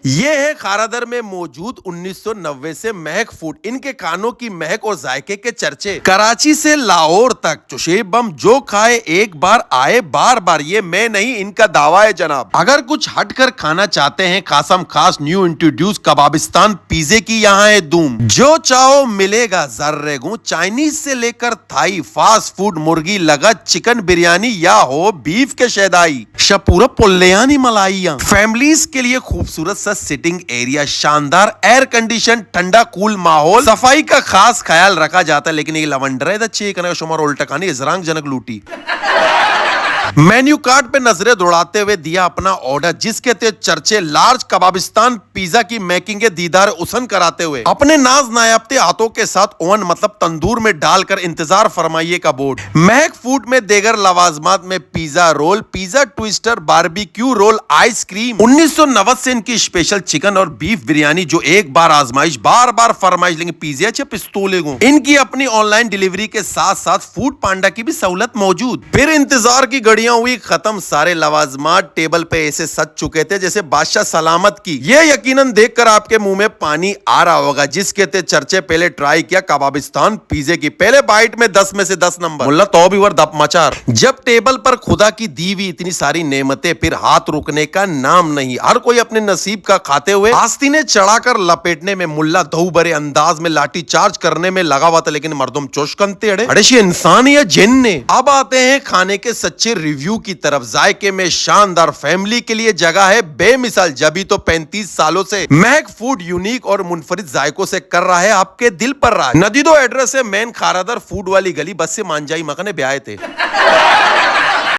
یہ ہے خارادر میں موجود 1990 سے مہک فوڈ. ان کے کھانوں کی مہک اور ذائقے کے چرچے کراچی سے لاہور تک. چشیب بم جو کھائے ایک بار آئے بار بار. یہ میں نہیں ان کا دعویٰ ہے جناب. اگر کچھ ہٹ کر کھانا چاہتے ہیں قاسم خاص نیو انٹروڈیوس کبابستان پیزے کی یہاں ہے دھوم. جو چاہو ملے گا ذرے گوں. چائنیز سے لے کر تھائی فاسٹ فوڈ, مرغی لگا, چکن بریانی یا ہو بیف کے شیدائی, شپورا پلیانی ملائیاں. فیملیز کے لیے خوبصورت سا سٹنگ ایریا, شاندار ایئر کنڈیشن, ٹھنڈا کول ماحول. صفائی کا خاص خیال رکھا جاتا ہے لیکن یہ لونڈر ہے چیک کرنے کا شمار الٹا کھانی ازرانگ جنک لوٹی. مینیو کارڈ پہ نظریں دوڑاتے ہوئے دیا اپنا آرڈر جس کے تحت چرچے لارج کبابستان پیزا کی میکنگ دیدار حسن کراتے ہوئے اپنے ناز نایابتے ہاتھوں کے ساتھ اوون مطلب تندور میں ڈال کر انتظار فرمائیے کا بورڈ. مہک فوڈ میں دیگر لوازمات میں pizza roll, pizza twister, barbecue roll, ice cream. 1990 سے ان کی اسپیشل چکن اور بیف بریانی جو ایک بار آزمائش بار بار فرمائش لیں گے. پیزے اچھے پستولے گوں. ان کی اپنی آن لائن ڈیلیوری کے ساتھ ساتھ فوڈ پانڈا کی بھی سہولت موجود. پھر انتظار کی گھڑیاں ہوئی ختم, سارے لوازمات ٹیبل پہ ایسے سج چکے تھے جیسے بادشاہ سلامت کی. یہ یقیناً دیکھ کر آپ کے منہ میں پانی آ رہا ہوگا جس کے تھے چرچے پہلے ٹرائی کیا کبابستان پیزے کی. پہلے بائٹ میں 10 میں سے 10 نمبر. ملا تو بھی ور دپ مچار. جب ٹیبل پر خدا کی دی ہوئی اتنی ساری نعمتیں پھر ہاتھ رکنے کا نام نہیں. ہر کوئی اپنے نصیب کا کھاتے ہوئے آستینے چڑھا کر لپیٹنے میں, ملا دھو بھرے انداز میں لاٹھی چارج کرنے میں لگا ہوا تھا لیکن مردم چوشکنتے اڑے اڑے انسان یا جن نے. اب آتے ہیں کھانے کے سچے ریویو کی طرف. ذائقے میں شاندار, فیملی کے لیے جگہ ہے بے مثال. جبھی تو 35 سالوں سے مہک فوڈ یونیک اور منفرد ذائقوں سے کر رہا ہے آپ کے دل پر راج. ندیدو ایڈریس ہے مین خارادر فوڈ والی گلی, بس سے مانجائی مکانے بیائے تھے.